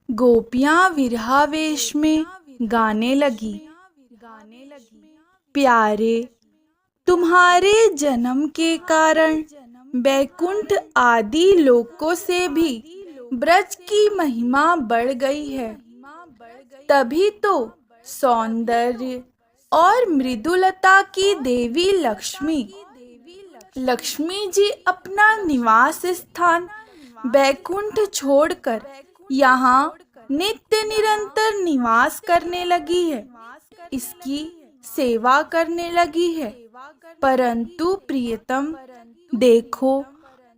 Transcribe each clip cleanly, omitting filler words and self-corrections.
गोपियां विरहावेश में गाने लगी। प्यारे, तुम्हारे जन्म के कारण बैकुंठ आदि लोकों से भी ब्रज की महिमा बढ़ गई है। तभी तो सौंदर्य और मृदुलता की देवी लक्ष्मी जी अपना निवास स्थान बैकुंठ छोड़कर यहाँ नित्य निरंतर निवास करने लगी है, इसकी सेवा करने लगी है। परंतु प्रियतम, देखो,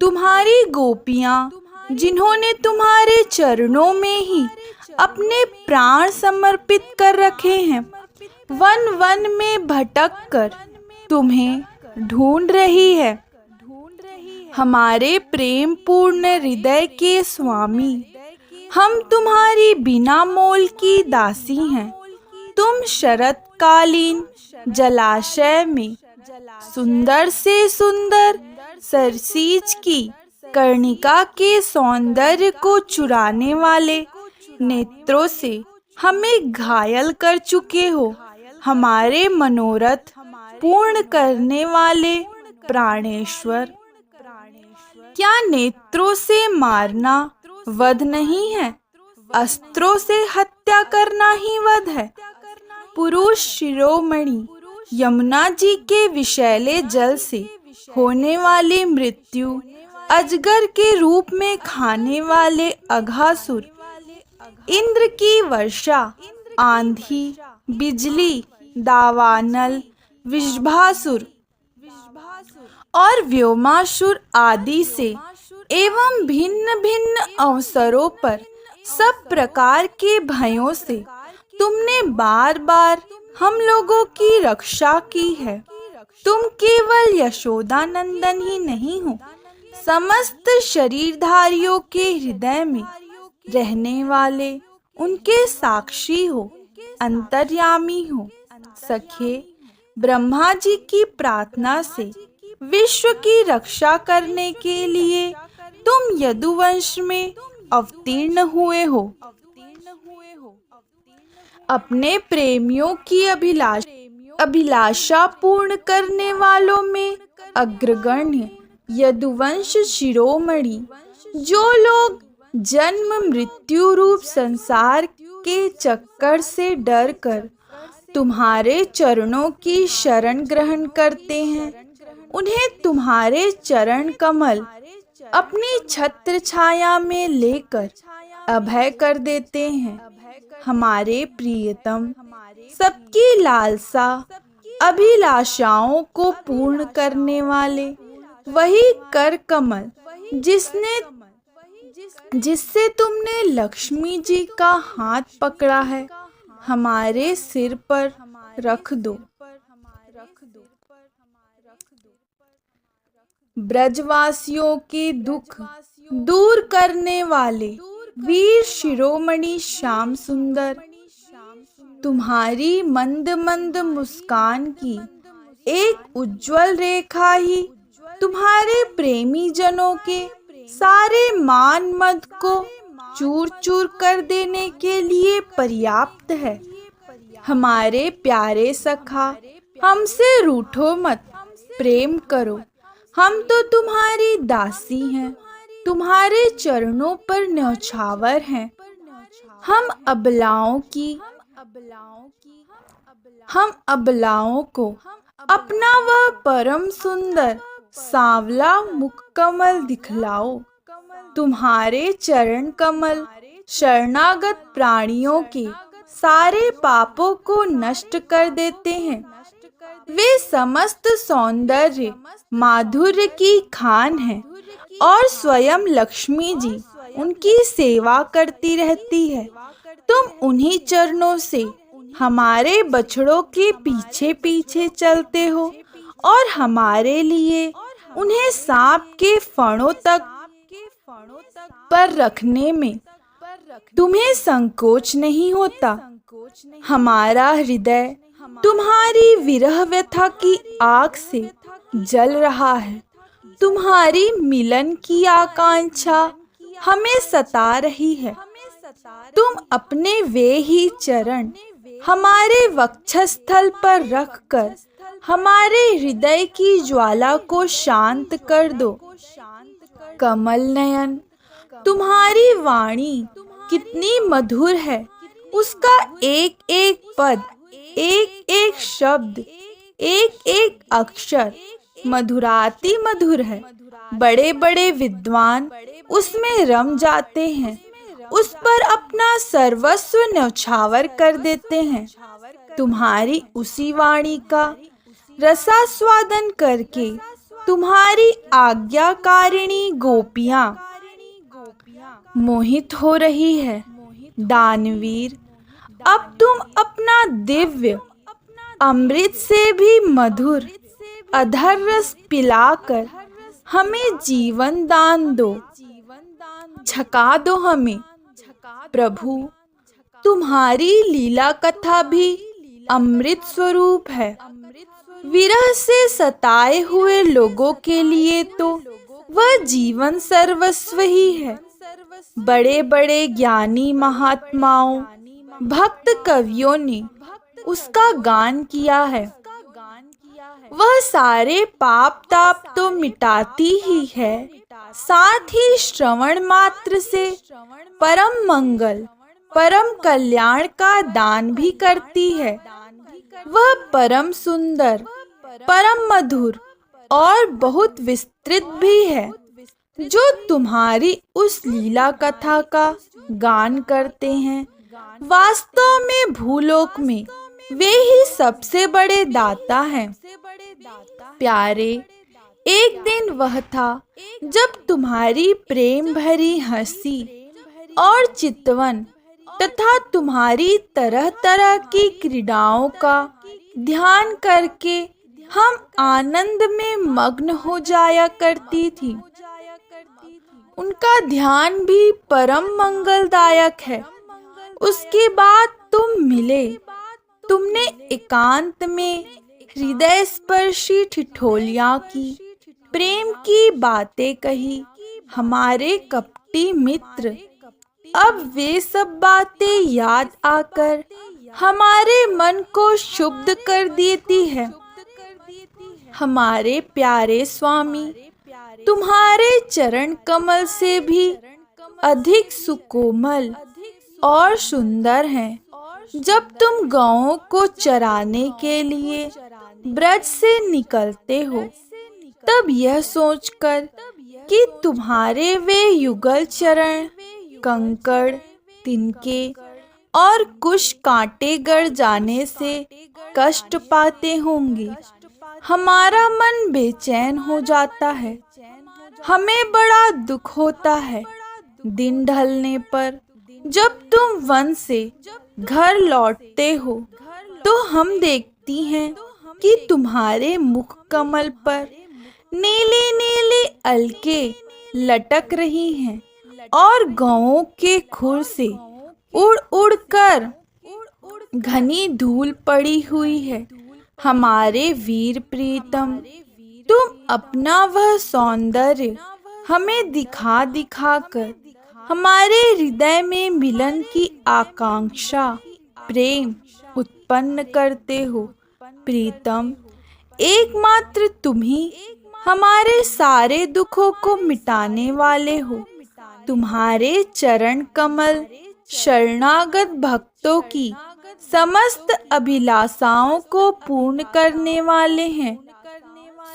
तुम्हारी गोपियां, जिन्होंने तुम्हारे चरणों में ही अपने प्राण समर्पित कर रखे हैं, वन वन में भटक कर तुम्हें ढूंढ रही है। हमारे प्रेम पूर्ण हृदय के स्वामी, हम तुम्हारी बिना मोल की दासी हैं। तुम शरतकालीन जलाशय में सुंदर से सुंदर सरसीज की कर्णिका के सौंदर्य को चुराने वाले नेत्रों से हमें घायल कर चुके हो। हमारे मनोरथ पूर्ण करने वाले प्राणेश्वर, क्या नेत्रों से मारना वध नहीं है? अस्त्रों से हत्या करना ही वध है। पुरुष शिरोमणि यमुना जी के विषैले जल से होने वाली मृत्यु, अजगर के रूप में खाने वाले अघासुर, इंद्र की वर्षा, आंधी, बिजली, दावानल, विषभासुर और व्योमासुर आदि से एवं भिन्न भिन्न अवसरों पर सब प्रकार के भयों से तुमने बार बार हम लोगों की रक्षा की है। तुम केवल यशोदा नंदन ही नहीं हो, समस्त शरीरधारियों के हृदय में रहने वाले उनके साक्षी हो, अंतर्यामी हो। सखे, ब्रह्मा जी की प्रार्थना से विश्व की रक्षा करने के लिए तुम यदुवंश में अवतीर्ण हुए हो। अपने प्रेमियों की अभिलाषा पूर्ण करने वालों में अग्रगण्य यदुवंश शिरोमणि, जो लोग जन्म मृत्यु रूप संसार के चक्कर से डर कर तुम्हारे चरणों की शरण ग्रहण करते हैं, उन्हें तुम्हारे चरण कमल अपनी छत्र छाया में लेकर अभय कर देते हैं। हमारे प्रियतम, सबकी लालसा अभिलाषाओं को पूर्ण करने वाले वही कर कमल जिससे तुमने लक्ष्मी जी का हाथ पकड़ा है, हमारे सिर पर रख दो। ब्रजवासियों के दुख दूर करने वाले वीर शिरोमणि श्याम सुंदर, तुम्हारी मंद मंद मुस्कान की एक उज्जवल रेखा ही तुम्हारे प्रेमी जनों के सारे मान मद को चूर चूर कर देने के लिए पर्याप्त है। हमारे प्यारे सखा, हमसे रूठो मत, प्रेम करो। हम तो तुम्हारी दासी हैं, तुम्हारे चरणों पर न्यौछावर हैं। हम अबलाओं को अपना वह परम सुंदर सांवला मुखकमल दिखलाओ। तुम्हारे चरण कमल शरणागत प्राणियों के सारे पापों को नष्ट कर देते हैं। वे समस्त सौंदर्य माधुर्य की खान है और स्वयं लक्ष्मी जी उनकी सेवा करती रहती है। तुम उन्हीं चरणों से हमारे बछड़ों के पीछे पीछे चलते हो और हमारे लिए उन्हें सांप के फणों तक पर रखने में तुम्हें संकोच नहीं होता। हमारा हृदय तुम्हारी विरह व्यथा की आग से जल रहा है। तुम्हारी मिलन की आकांक्षा हमें सता रही है। तुम अपने वे ही चरण हमारे वक्षस्थल पर रखकर हमारे हृदय की ज्वाला को शांत कर दो। कमल नयन, तुम्हारी वाणी कितनी मधुर है। उसका एक एक पद, एक एक शब्द, एक एक अक्षर मधुराति मधुर है। बड़े बड़े विद्वान उसमें रम जाते हैं, उस पर अपना सर्वस्व न्यौछावर कर देते हैं। तुम्हारी उसी वाणी का रसास्वादन करके तुम्हारी आज्ञाकारिणी गोपियां मोहित हो रही है। दानवीर, अब तुम अपना दिव्य अमृत से भी मधुर अधर रस पिलाकर हमें जीवन दान दो, छका दो हमें। प्रभु, तुम्हारी लीला कथा भी अमृत स्वरूप है। विरह से सताए हुए लोगों के लिए तो वह जीवन सर्वस्व ही है। बड़े बड़े ज्ञानी महात्माओं, भक्त कवियों ने उसका गान किया है। वह सारे पाप ताप तो मिटाती ही है, साथ ही श्रवण मात्र से परम मंगल, परम कल्याण का दान भी करती है। वह परम सुंदर, परम मधुर और बहुत विस्तृत भी है। जो तुम्हारी उस लीला कथा का गान करते हैं, वास्तव में भूलोक में वे ही सबसे बड़े दाता हैं। प्यारे, एक दिन वह था जब तुम्हारी प्रेम भरी हंसी और चितवन तथा तुम्हारी तरह तरह की क्रीड़ाओं का ध्यान करके हम आनंद में मग्न हो जाया करती थी। उनका ध्यान भी परम मंगलदायक है। उसके बाद तुम मिले, तुमने एकांत में हृदय स्पर्शी ठिठोलियां की, प्रेम की बातें कही। हमारे कपटी मित्र, अब वे सब बातें याद आकर हमारे मन को शुद्ध कर देती है। हमारे प्यारे स्वामी, तुम्हारे चरण कमल से भी अधिक सुकोमल और सुंदर हैं। जब तुम गायों को चराने के लिए ब्रज से निकलते हो, तब यह सोचकर कि तुम्हारे वे युगल चरण कंकड़, तिनके और कुछ कांटे गड़ जाने से कष्ट पाते होंगे, हमारा मन बेचैन हो जाता है। हमें बड़ा दुख होता है। दिन ढलने पर जब तुम वन से घर लौटते हो, तो हम देखती हैं कि तुम्हारे मुख कमल पर नीले नीले अलके लटक रही हैं और गायों के खुर से उड़ उड़ कर घनी धूल पड़ी हुई है। हमारे वीर प्रीतम, तुम अपना वह सौंदर्य हमें दिखा दिखा कर हमारे हृदय में मिलन की आकांक्षा, प्रेम उत्पन्न करते हो। प्रीतम, एकमात्र तुम ही हमारे सारे दुखों को मिटाने वाले हो। तुम्हारे चरण कमल शरणागत भक्तों की समस्त अभिलाषाओं को पूर्ण करने वाले हैं।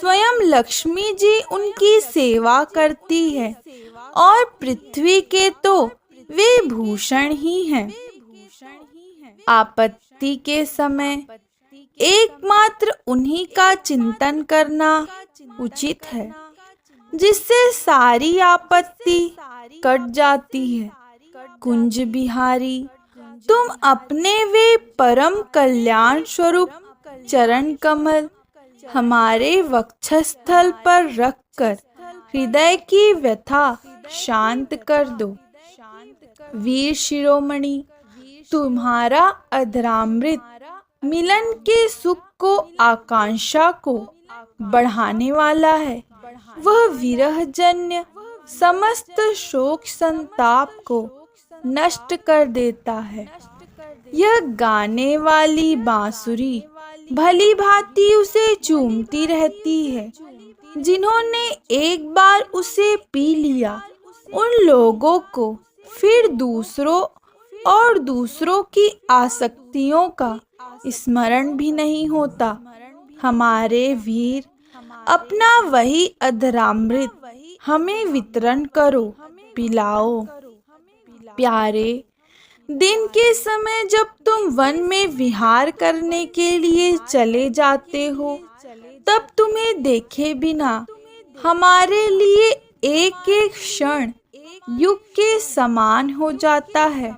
स्वयं लक्ष्मी जी उनकी सेवा करती है और पृथ्वी के तो वे भूषण ही हैं। आपत्ति के समय एकमात्र उन्हीं का चिंतन करना उचित है, जिससे सारी आपत्ति कट जाती है। कुंज बिहारी, तुम अपने वे परम कल्याण स्वरूप चरण कमल हमारे वक्षस्थल पर रखकर हृदय की व्यथा शांत कर दो। वीर शिरोमणि, तुम्हारा अधरामृत मिलन के सुख को, आकांक्षा को बढ़ाने वाला है। वह विरह जन्य समस्त शोक संताप को नष्ट कर देता है। यह गाने वाली बांसुरी भली भांति उसे चूमती रहती है। जिन्होंने एक बार उसे पी लिया, उन लोगों को फिर दूसरों की आसक्तियों का स्मरण भी नहीं होता। हमारे वीर, अपना वही अधरामृत हमें वितरण करो, पिलाओ। प्यारे, दिन के समय जब तुम वन में विहार करने के लिए चले जाते हो, तब तुम्हें देखे बिना हमारे लिए एक एक क्षण युग के समान हो जाता है।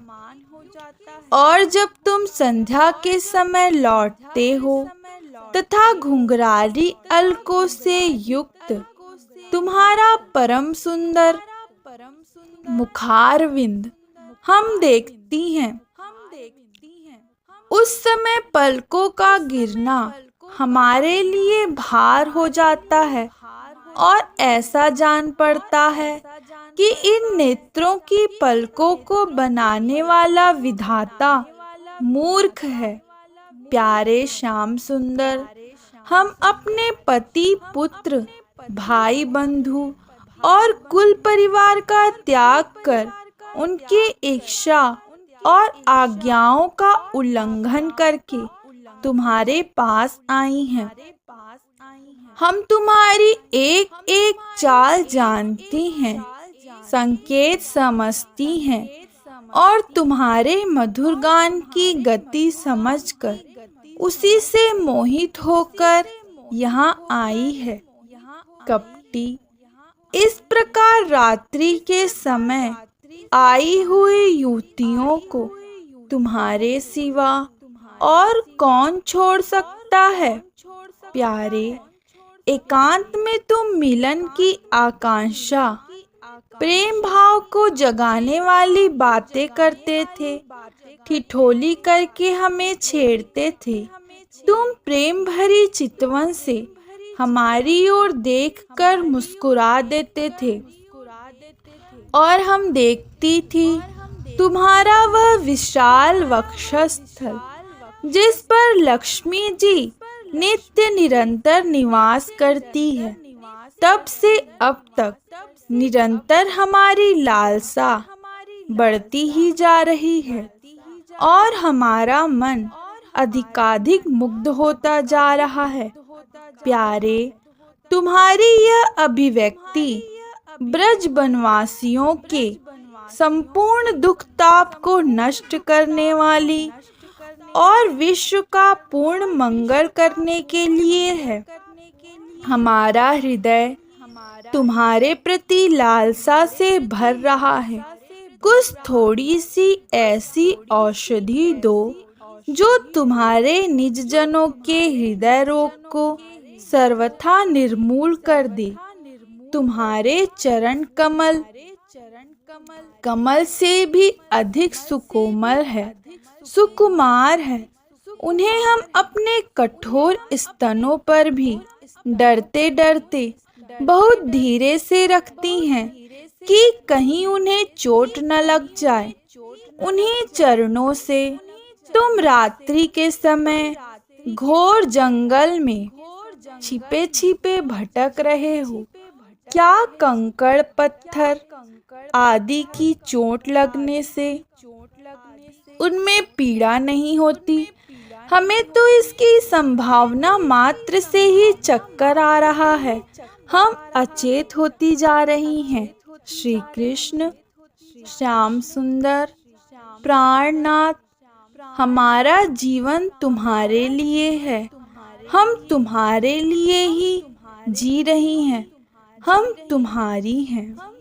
और जब तुम संध्या के समय लौटते हो तथा घुंघराली अलकों से युक्त तुम्हारा परम सुंदर मुखारविंद हम देखती हैं, उस समय पलकों का गिरना हमारे लिए भार हो जाता है और ऐसा जान पड़ता है कि इन नेत्रों की पलकों को बनाने वाला विधाता मूर्ख है। प्यारे श्याम सुंदर, हम अपने पति, पुत्र, भाई, बंधु और कुल परिवार का त्याग कर उनके इच्छा और आज्ञाओं का उल्लंघन करके तुम्हारे पास आई हैं। हम तुम्हारी एक एक चाल जानती हैं, संकेत समझती हैं और तुम्हारे मधुर गान की गति समझकर उसी से मोहित होकर यहाँ आई है। कपटी, इस प्रकार रात्रि के समय आई हुई युवतियों को तुम्हारे सिवा और कौन छोड़ सकता है। प्यारे, एकांत में तुम मिलन की आकांक्षा, प्रेम भाव को जगाने वाली बातें करते थे, ठिठोली करके हमें छेड़ते थे। तुम प्रेम भरी चितवन से हमारी ओर देखकर मुस्कुरा देते थे और हम देखती थी तुम्हारा वह विशाल वक्षस्थल जिस पर लक्ष्मी जी नित्य निरंतर निवास करती है। तब से अब तक निरंतर हमारी लालसा बढ़ती ही जा रही है और हमारा मन अधिकाधिक मुग्ध होता जा रहा है। प्यारे, तुम्हारी यह अभिव्यक्ति ब्रज बनवासियों के संपूर्ण दुख ताप को नष्ट करने वाली और विश्व का पूर्ण मंगल करने के लिए है। हमारा हृदय तुम्हारे प्रति लालसा से भर रहा है। कुछ थोड़ी सी ऐसी औषधि दो जो तुम्हारे निज जनों के हृदय रोग को सर्वथा निर्मूल कर दे। तुम्हारे चरण कमल से भी अधिक सुकोमल है, सुकुमार है। उन्हें हम अपने कठोर स्तनों पर भी डरते डरते बहुत धीरे से रखती हैं कि कहीं उन्हें चोट न लग जाए। उन्हीं चरणों से तुम रात्रि के समय घोर जंगल में छिपे छिपे भटक रहे हो। क्या कंकड़ पत्थर आदि की चोट लगने से उनमें पीड़ा नहीं होती? हमें तो इसकी संभावना मात्र से ही चक्कर आ रहा है। हम अचेत होती जा रही हैं। श्री कृष्ण, श्याम सुंदर, प्राणनाथ, हमारा जीवन तुम्हारे लिए है। हम तुम्हारे लिए ही जी रही हैं। हम तुम्हारी हैं।